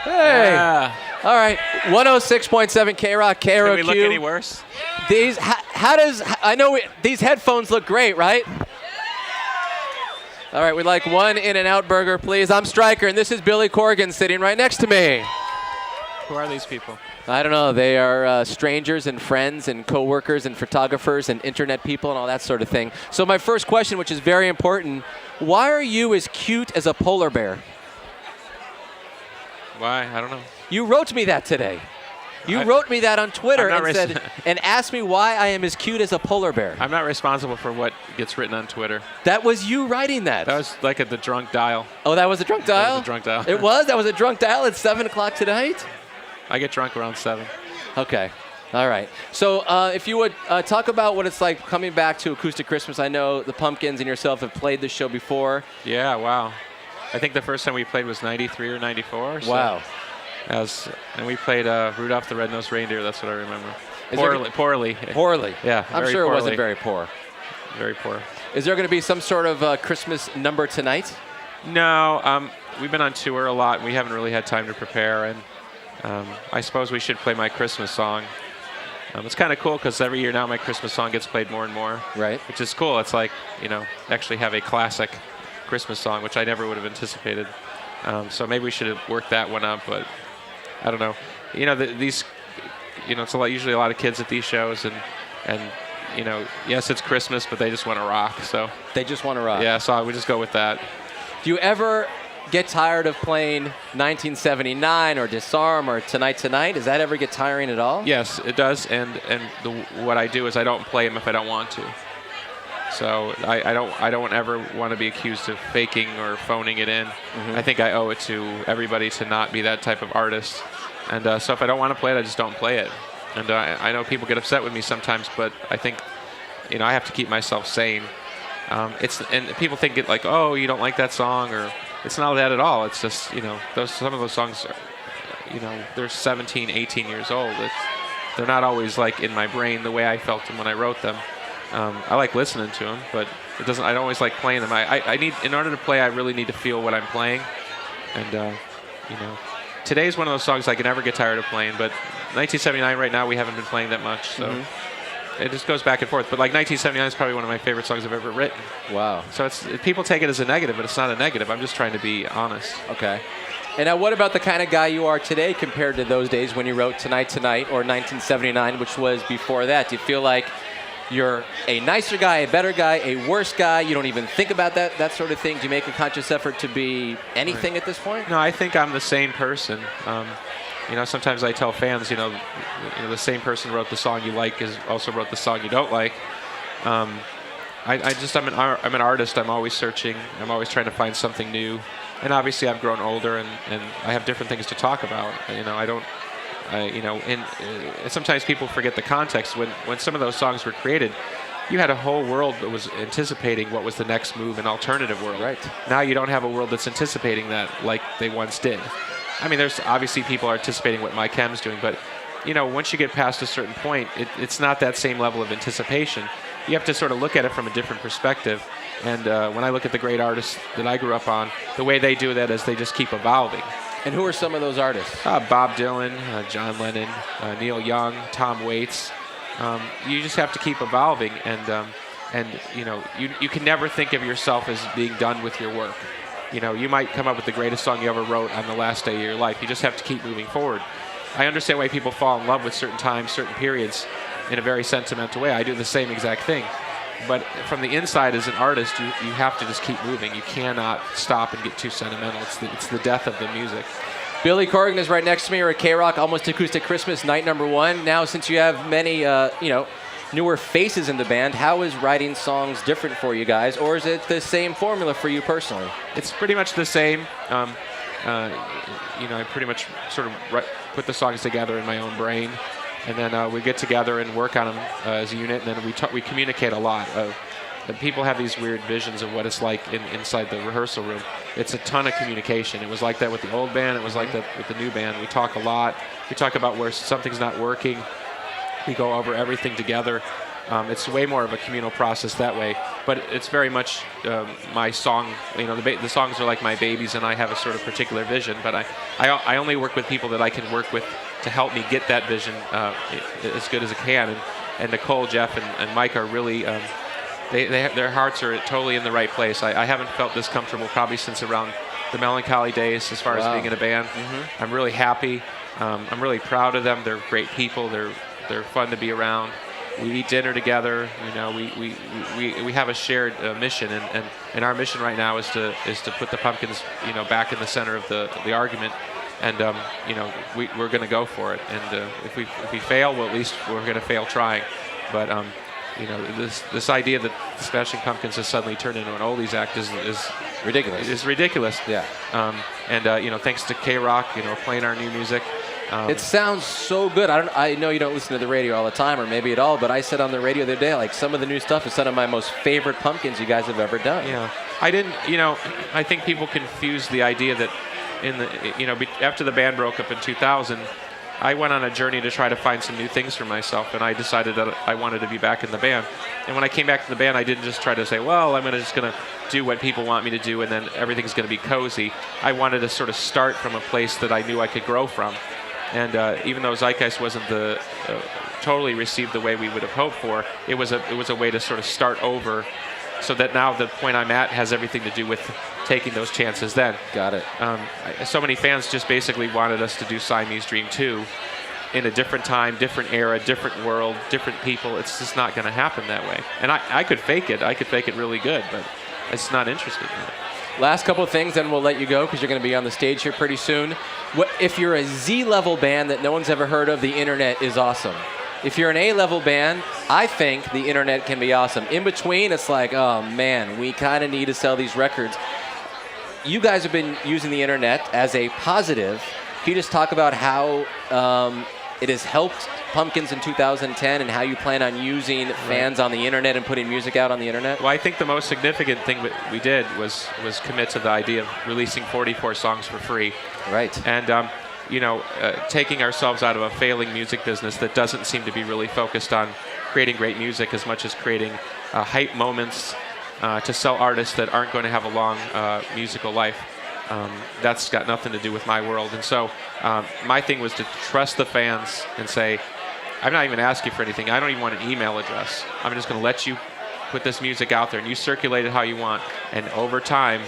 Hey. Yeah. All right. 106.7 KROQ, KROQ. Can we look any worse? These, these headphones look great, right? All right, we'd like one In-N-Out burger, please. I'm Stryker, and this is Billy Corgan sitting right next to me. Who are these people? I don't know. They are strangers and friends and coworkers and photographers and internet people and all that sort of thing. So my first question, which is very important, why are you as cute as a polar bear? Why? I don't know. You wrote me that today. You wrote me that on Twitter and asked me why I am as cute as a polar bear. I'm not responsible for what gets written on Twitter. That was you writing that. That was like at the drunk dial. Oh, that was a drunk dial? That was a drunk dial. It was? That was a drunk dial at 7 o'clock tonight? I get drunk around 7. Okay. All right. So if you would talk about what it's like coming back to Acoustic Christmas. I know the Pumpkins and yourself have played this show before. Yeah, wow. I think the first time we played was 93 or 94. So wow. And we played Rudolph the Red-Nosed Reindeer. That's what I remember. Poorly. Yeah, I'm sure poorly. it wasn't very poor. Very poor. Is there going to be some sort of Christmas number tonight? No. We've been on tour a lot, and we haven't really had time to prepare. And I suppose we should play my Christmas song. It's kind of cool because every year now my Christmas song gets played more and more. Right. Which is cool. It's like, actually have a classic Christmas song, which I never would have anticipated. So maybe we should have worked that one up, but I don't know. These, it's usually a lot of kids at these shows, and yes, it's Christmas, but they just want to rock. So they just want to rock. Yeah, so we just go with that. Do you ever get tired of playing 1979 or Disarm or Tonight Tonight? Does that ever get tiring at all? Yes, it does. And what I do is I don't play them if I don't want to. So I don't ever want to be accused of faking or phoning it in. Mm-hmm. I think I owe it to everybody to not be that type of artist. And so if I don't want to play it, I just don't play it. And I know people get upset with me sometimes, but I think I have to keep myself sane. And people think it like, oh, you don't like that song, or it's not that at all. It's just some of those songs are, they're 17, 18 years old. They're not always like in my brain the way I felt them when I wrote them. I like listening to them, but I don't always like playing them. I need, in order to play, I really need to feel what I'm playing. And, today's one of those songs I can never get tired of playing, but 1979 right now we haven't been playing that much, so it just goes back and forth. But like 1979 is probably one of my favorite songs I've ever written. Wow. So people take it as a negative, but it's not a negative. I'm just trying to be honest. Okay. And now what about the kind of guy you are today compared to those days when you wrote Tonight Tonight or 1979, which was before that? Do you feel like you're a nicer guy, a better guy, a worse guy? You don't even think about that sort of thing? Do you make a conscious effort to be anything at this point? No, I think I'm the same person. Sometimes I tell fans, the same person wrote the song you like also wrote the song you don't like. I'm an artist. I'm always searching. I'm always trying to find something new. And obviously I've grown older and I have different things to talk about. Sometimes people forget the context. When some of those songs were created, you had a whole world that was anticipating what was the next move in alternative world. Right. Now you don't have a world that's anticipating that like they once did. I mean, there's obviously people are anticipating what Mike Hem's doing, but once you get past a certain point, it's not that same level of anticipation. You have to sort of look at it from a different perspective. And when I look at the great artists that I grew up on, the way they do that is they just keep evolving. And who are some of those artists? Bob Dylan, John Lennon, Neil Young, Tom Waits. You just have to keep evolving, and you can never think of yourself as being done with your work. You might come up with the greatest song you ever wrote on the last day of your life. You just have to keep moving forward. I understand why people fall in love with certain times, certain periods, in a very sentimental way. I do the same exact thing. But from the inside, as an artist, you have to just keep moving. You cannot stop and get too sentimental. It's the death of the music. Billy Corgan is right next to me. We're at KROQ, Almost Acoustic Christmas, night number 1. Now, since you have many, newer faces in the band, how is writing songs different for you guys? Or is it the same formula for you personally? It's pretty much the same. I pretty much sort of put the songs together in my own brain. And then we get together and work on them as a unit, and then we communicate a lot. And people have these weird visions of what it's like inside the rehearsal room. It's a ton of communication. It was like that with the old band. It was like that with the new band. We talk a lot. We talk about where something's not working. We go over everything together. It's way more of a communal process that way. but it's very much my song. You know, the songs are like my babies, and I have a sort of particular vision. But I only work with people that I can work with to help me get that vision as good as I can. And Nicole, Jeff, and Mike are really. Their hearts are totally in the right place. I haven't felt this comfortable probably since around the Melancholy days as far as being in a band. I'm really happy. I'm really proud of them. They're great people. They're fun to be around. We eat dinner together. You know, we have a shared mission, and our mission right now is to put the Pumpkins, you know, back in the center of the argument. And you know, we're going to go for it. And if we fail, well, at least we're going to fail trying. But you know, this idea that the Smashing Pumpkins has suddenly turned into an oldies act is ridiculous. It's ridiculous. Yeah. And you know, thanks to KROQ, you know, playing our new music. It sounds so good. I know you don't listen to the radio all the time, or maybe at all, but I said on the radio the other day, like, some of the new stuff is some of my most favorite Pumpkins you guys have ever done. Yeah. I didn't, you know, I think people confuse the idea that you know, after the band broke up in 2000, I went on a journey to try to find some new things for myself, and I decided that I wanted to be back in the band. And when I came back to the band, I didn't just try to say, well, I'm just going to do what people want me to do, and then everything's going to be cozy. I wanted to sort of start from a place that I knew I could grow from. And even though Zeitgeist wasn't totally received the way we would have hoped for, it was a way to sort of start over, so that now the point I'm at has everything to do with taking those chances then. Got it. So many fans just basically wanted us to do Siamese Dream 2 in a different time, different era, different world, different people. It's just not going to happen that way. And I could fake it. I could fake it really good, but it's not interested in it. Last couple of things, then we'll let you go because you're going to be on the stage here pretty soon. If you're a Z-level band that no one's ever heard of, the internet is awesome. If you're an A-level band, I think the internet can be awesome. In between, it's like, oh man, we kind of need to sell these records. You guys have been using the internet as a positive. Can you just talk about how it has helped Pumpkins in 2010 and how you plan on using fans on the internet and putting music out on the internet? Well, I think the most significant thing that we did was commit to the idea of releasing 44 songs for free. Right. And you know, taking ourselves out of a failing music business that doesn't seem to be really focused on creating great music as much as creating hype moments to sell artists that aren't going to have a long musical life. That's got nothing to do with my world. And so my thing was to trust the fans and say, I'm not even asking for anything. I don't even want an email address. I'm just going to let you put this music out there, and you circulate it how you want. And over time,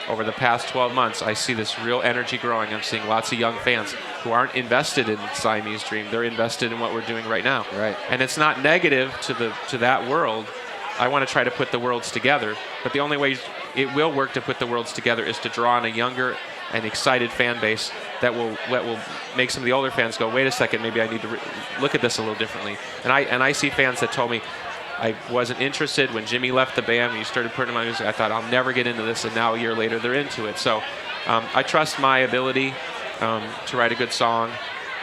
over the past 12 months, I see this real energy growing. I'm seeing lots of young fans who aren't invested in Siamese Dream. They're invested in what we're doing right now. Right. And it's not negative to that world. I want to try to put the worlds together. But the only way it will work to put the worlds together is to draw on a younger and excited fan base that will make some of the older fans go, wait a second, maybe I need to look at this a little differently. And I see fans that told me, I wasn't interested when Jimmy left the band, when you started putting my music. I thought, I'll never get into this, and now a year later, they're into it. So I trust my ability to write a good song.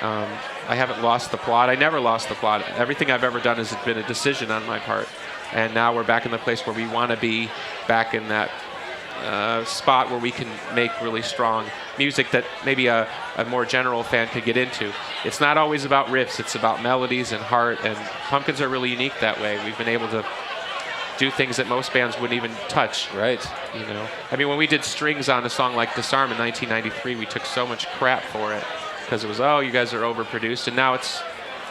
I haven't lost the plot. I never lost the plot. Everything I've ever done has been a decision on my part. And now we're back in the place where we want to be, back in that spot where we can make really strong music that maybe a more general fan could get into. It's not always about riffs, it's about melodies and heart, and Pumpkins are really unique that way. We've been able to do things that most bands wouldn't even touch. Right. You know, I mean, when we did strings on a song like Disarm in 1993, we took so much crap for it because it was, oh, you guys are overproduced, and now it's,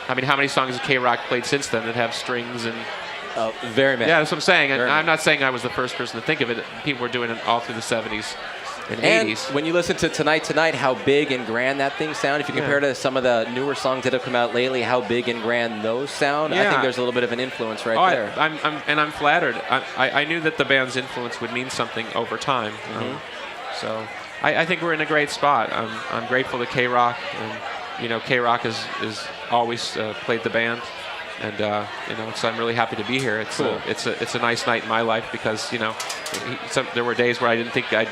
I mean, how many songs have KROQ played since then that have strings and very many. Yeah, that's what I'm saying. And I'm not saying I was the first person to think of it. People were doing it all through the 70s and 80s. When you listen to Tonight, how big and grand that thing sound, if you compare to some of the newer songs that have come out lately, how big and grand those sound, I think there's a little bit of an influence there. I'm flattered. I knew that the band's influence would mean something over time. So I think we're in a great spot. I'm grateful to KROQ, and you know, KROQ has always played the band. And you know, so I'm really happy to be here. It's cool. It's a nice night in my life because, you know, there were days where I didn't think I'd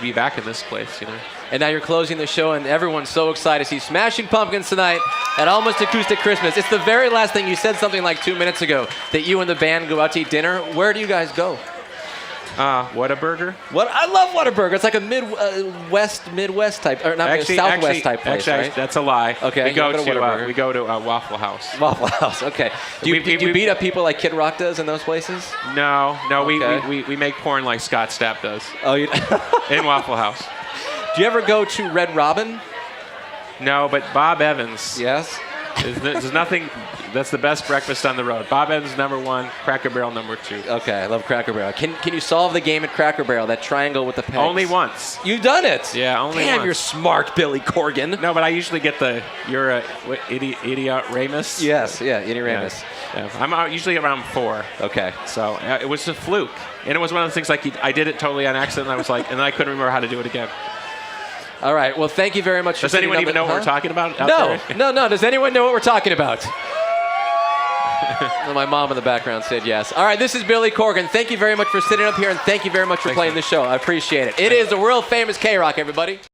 be back in this place, you know. And now you're closing the show, and everyone's so excited to see Smashing Pumpkins tonight at Almost Acoustic Christmas. It's the very last thing. You said something like 2 minutes ago that you and the band go out to eat dinner. Where do you guys go? Whataburger? What? I love Whataburger. It's like a Midwest type, or not Southwest type place, right? That's a lie. Okay, we go to Whataburger. we go to Waffle House. Waffle House. Okay. Do you beat up people like Kid Rock does in those places? No. Okay. We make porn like Scott Stapp does. Oh, you. In Waffle House. Do you ever go to Red Robin? No, but Bob Evans. Yes. There's nothing. That's the best breakfast on the road. Bob Evans #1, Cracker Barrel #2. Okay, I love Cracker Barrel. Can you solve the game at Cracker Barrel? That triangle with the pegs. Only once. You've done it. Yeah, only Damn, once. you're smart, Billy Corgan. No, but I usually get Idiot Ramus. Yes, yeah, Idiot Ramus. Yeah. I'm usually around 4. Okay. So it was a fluke, and it was one of the things like I did it totally on accident. And I was like, and then I couldn't remember how to do it again. All right. Well, thank you very much. Does anyone even know what we're talking about? No. Does anyone know what we're talking about? Well, my mom in the background said yes. All right, this is Billy Corgan. Thank you very much for sitting up here, and thank you very much for playing the show. I appreciate it. It is the world famous KROQ, everybody.